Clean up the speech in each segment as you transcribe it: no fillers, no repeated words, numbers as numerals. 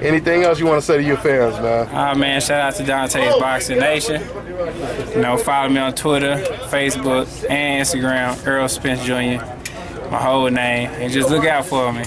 Anything else you want to say to your fans, man? Man, shout out to DONTAE'S Boxing Nation. You know, follow me on Twitter, Facebook, and Instagram, Errol Spence Jr., my whole name, and just look out for me.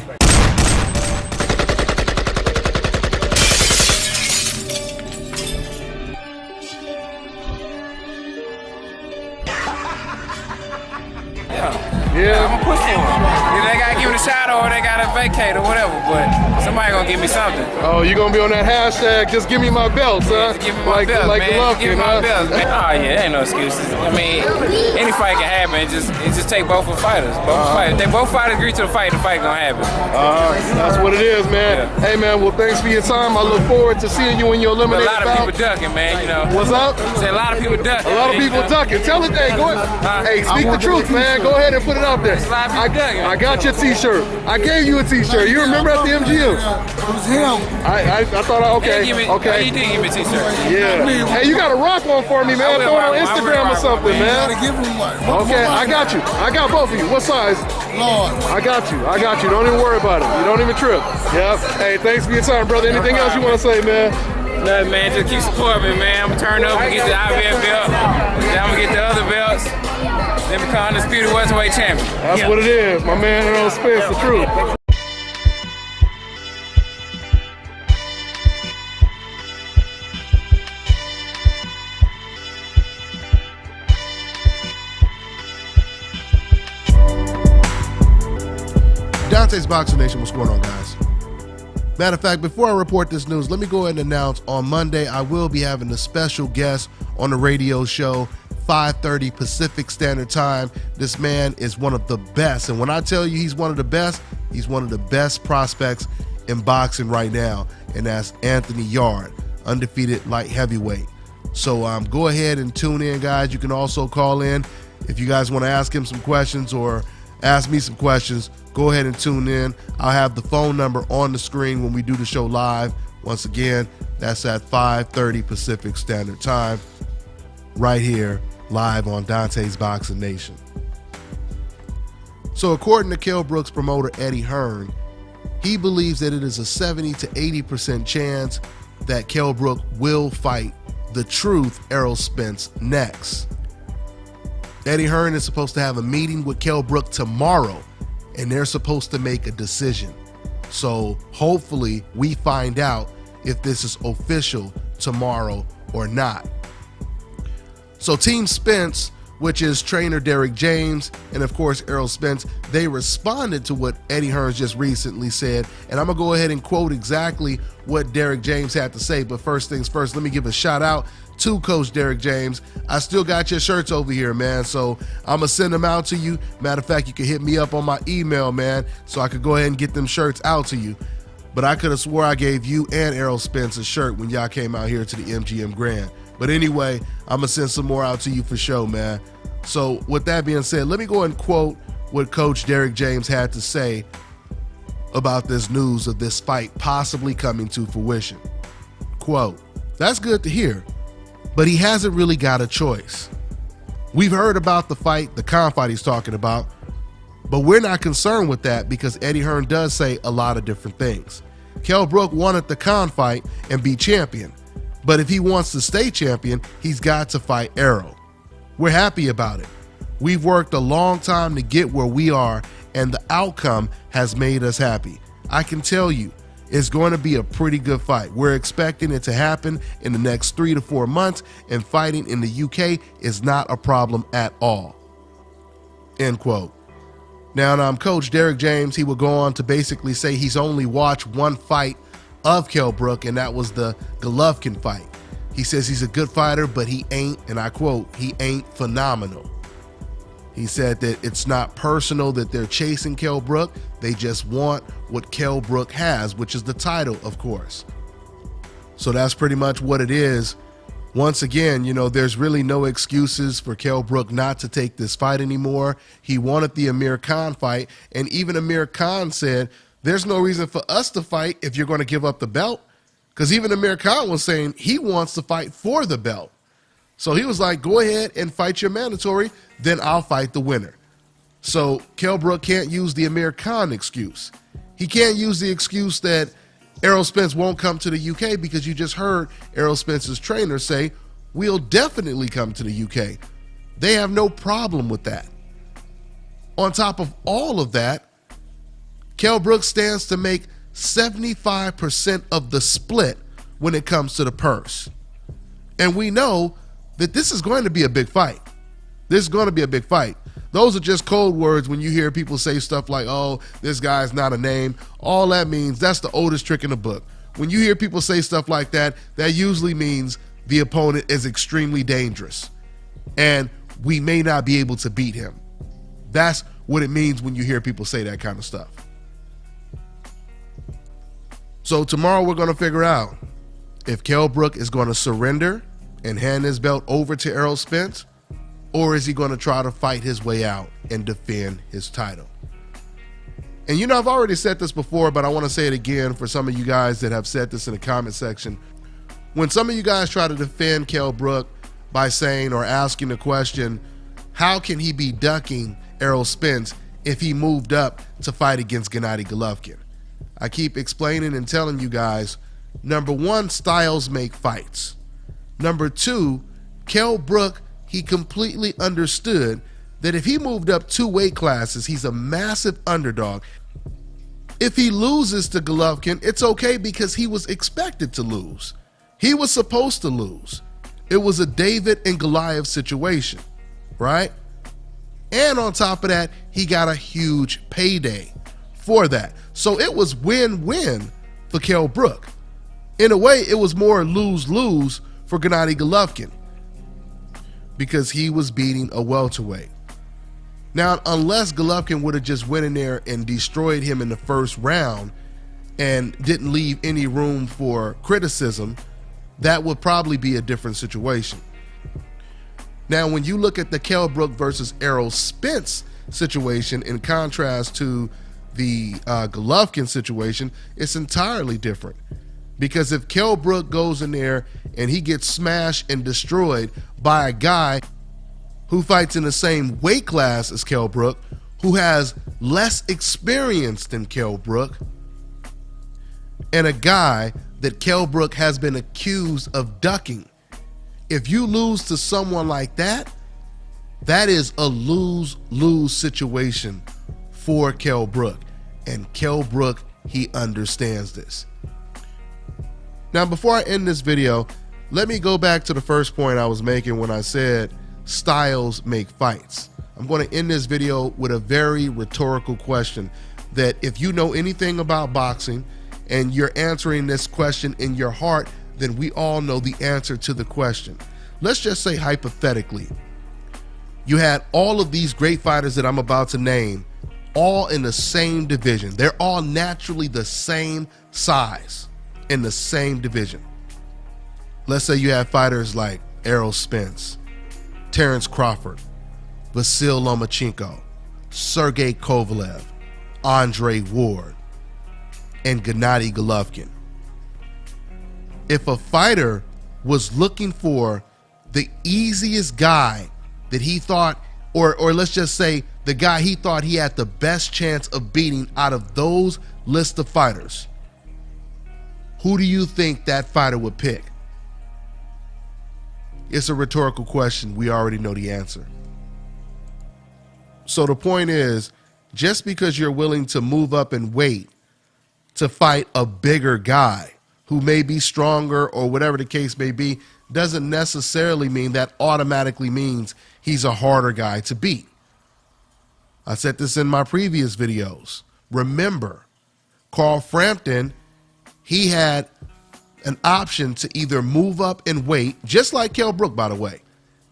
Yeah, I'm gonna push for him. Either they gotta give me the shot or they gotta vacate or whatever, but somebody gonna give me something. Oh, you gonna be on that hashtag, just give me my belts, huh? Yeah, give me my belts, like man. Golovkin, Give me my belts, man. Oh yeah, there ain't no excuses. I mean, any fight can happen. It just take both of the fighters. If they both fighters agree to the fight gonna happen. That's what it is, man. Yeah. Hey, man, well, thanks for your time. I look forward to seeing you in your eliminated bout. A lot of people ducking, man, you know. What's up? Say a lot of people ducking. A lot of people ducking. Tell it, hey, go ahead. Hey, speak the truth, man. Go ahead and put it out there. I got your t-shirt. I gave you a t-shirt. You remember at the MGM? It was him. I thought, okay. Okay. You did give me a t-shirt. Yeah. Hey, you got a rock one for me, man. Throw it on Instagram or something, man. Okay, I got you. I got both of you. What size? Lord. I got you. Don't even worry about it. You don't even trip. Yep. Hey, thanks for your time, brother. Anything else you want to say, man? Nothing, man. Just keep supporting me, man. I'm going to turn up and get the IBF belt. Then I'm going to get the other belts. Then become undisputed welterweight champion. That's what it is. My man, Errol Spence, the truth. DONTAE'S Boxing Nation, what's going on, guys? Matter of fact, before I report this news, let me go ahead and announce on Monday I will be having a special guest on the radio show, 5:30 Pacific Standard Time. This man is one of the best, and when I tell you he's one of the best prospects in boxing right now, and that's Anthony Yarde, undefeated light heavyweight. So go ahead and tune in, guys. You can also call in if you guys want to ask him some questions or ask me some questions. Go ahead and tune in. I'll have the phone number on the screen when we do the show live. Once again, that's at 5:30 Pacific Standard Time, right here, live on DONTAE'S Boxing Nation. So according to Kell Brook's promoter, Eddie Hearn, he believes that it is a 70 to 80% chance that Kell Brook will fight the truth, Errol Spence, next. Eddie Hearn is supposed to have a meeting with Kell Brook tomorrow, and they're supposed to make a decision. So hopefully we find out if this is official tomorrow or not. So Team Spence, which is trainer Derek James and of course Errol Spence, they responded to what Eddie Hearn just recently said, and I'm gonna go ahead and quote exactly what Derek James had to say. But first things first, let me give a shout out to Coach Derek James. I still got your shirts over here, man, so I'm gonna send them out to you. Matter of fact, you can hit me up on my email, man, so I could go ahead and get them shirts out to you. But I could have swore I gave you and Errol Spence a shirt when y'all came out here to the MGM Grand. But anyway, I'm gonna send some more out to you for sure, man. So with that being said, let me go and quote what Coach Derek James had to say about this news of this fight possibly coming to fruition. Quote, "That's good to hear, but he hasn't really got a choice. We've heard about the fight, the Khan fight he's talking about, but we're not concerned with that because Eddie Hearn does say a lot of different things. Kell Brook wanted the Khan fight and be champion, but if he wants to stay champion, he's got to fight Errol. We're happy about it. We've worked a long time to get where we are, and the outcome has made us happy. I can tell you, it's going to be a pretty good fight. We're expecting it to happen in the next 3 to 4 months, and fighting in the UK is not a problem at all." End quote. Now, Coach Derek James, he would go on to basically say he's only watched one fight of Kell Brook, and that was the Golovkin fight. He says he's a good fighter, but he ain't, and I quote, "he ain't phenomenal." He said that it's not personal that they're chasing Kell Brook. They just want what Kell Brook has, which is the title, of course. So that's pretty much what it is. Once again, you know, there's really no excuses for Kell Brook not to take this fight anymore. He wanted the Amir Khan fight, and even Amir Khan said, there's no reason for us to fight if you're going to give up the belt. Because even Amir Khan was saying he wants to fight for the belt. So he was like, go ahead and fight your mandatory, then I'll fight the winner. So Kell Brook can't use the Amir Khan excuse. He can't use the excuse that Errol Spence won't come to the UK because you just heard Errol Spence's trainer say, we'll definitely come to the UK. They have no problem with that. On top of all of that, Kell Brook stands to make 75% of the split when it comes to the purse. And we know that this is going to be a big fight. This is going to be a big fight. Those are just code words when you hear people say stuff like, oh, this guy's not a name. All that means, that's the oldest trick in the book. When you hear people say stuff like that, that usually means the opponent is extremely dangerous and we may not be able to beat him. That's what it means when you hear people say that kind of stuff. So tomorrow we're going to figure out if Kell Brook is going to surrender and hand his belt over to Errol Spence, or is he going to try to fight his way out and defend his title? And you know, I've already said this before, but I want to say it again for some of you guys that have said this in the comment section. When some of you guys try to defend Kell Brook by saying or asking the question, how can he be ducking Errol Spence if he moved up to fight against Gennady Golovkin? I keep explaining and telling you guys, number one, styles make fights. Number two, Kell Brook, he completely understood that if he moved up 2 weight classes, he's a massive underdog. If he loses to Golovkin, it's okay because he was expected to lose. He was supposed to lose. It was a David and Goliath situation, right? And on top of that, he got a huge payday for that. So it was win-win for Kell Brook. In a way, it was more lose-lose for Gennady Golovkin because he was beating a welterweight. Now, unless Golovkin would have just went in there and destroyed him in the first round and didn't leave any room for criticism, that would probably be a different situation. Now, when you look at the Kell Brook versus Errol Spence situation in contrast to the Golovkin situation, it's entirely different. Because if Kell Brook goes in there and he gets smashed and destroyed by a guy who fights in the same weight class as Kell Brook, who has less experience than Kell Brook, and a guy that Kell Brook has been accused of ducking, if you lose to someone like that, that is a lose-lose situation for Kell Brook. And Kell Brook, he understands this. Now, before I end this video, let me go back to the first point I was making when I said styles make fights. I'm going to end this video with a very rhetorical question that if you know anything about boxing and you're answering this question in your heart, then we all know the answer to the question. Let's just say hypothetically, you had all of these great fighters that I'm about to name all in the same division. They're all naturally the same size in the same division. Let's say you have fighters like Errol Spence, Terrence Crawford, Vasyl Lomachenko, Sergey Kovalev, Andre Ward, and Gennady Golovkin. If a fighter was looking for the easiest guy that he thought, or let's just say the guy he thought he had the best chance of beating out of those list of fighters, who do you think that fighter would pick? It's a rhetorical question. We already know the answer. So the point is, just because you're willing to move up in weight to fight a bigger guy who may be stronger or whatever the case may be, doesn't necessarily mean that automatically means he's a harder guy to beat. I said this in my previous videos. Remember, Carl Frampton, he had an option to either move up in weight, just like Kell Brook, by the way.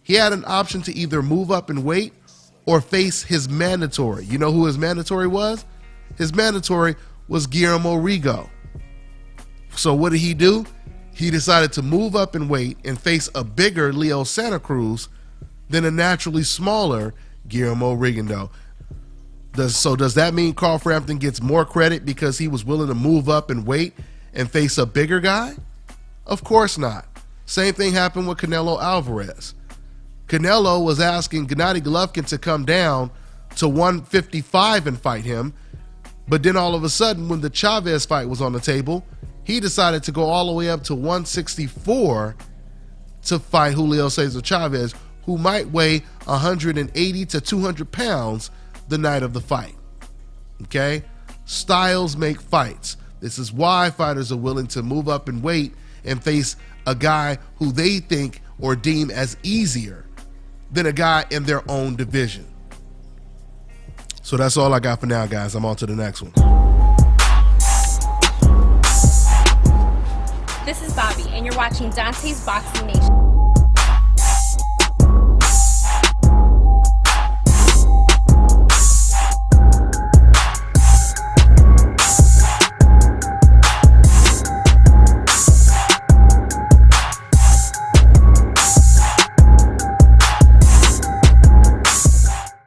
He had an option to either move up in weight or face his mandatory. You know who his mandatory was? His mandatory was Guillermo Rigo. So what did he do? He decided to move up in weight and face a bigger Leo Santa Cruz than a naturally smaller Guillermo Rigondeaux. So does that mean Carl Frampton gets more credit because he was willing to move up in weight and face a bigger guy? Of course not. Same thing happened with Canelo Alvarez. Canelo was asking Gennady Golovkin to come down to 155 and fight him, but then all of a sudden when the Chavez fight was on the table, he decided to go all the way up to 164 to fight Julio Cesar Chavez, who might weigh 180 to 200 pounds the night of the fight. Okay? Styles make fights. This is why fighters are willing to move up in weight and face a guy who they think or deem as easier than a guy in their own division. So that's all I got for now, guys. I'm on to the next one. This is Bobby, and you're watching Dante's Boxing Nation.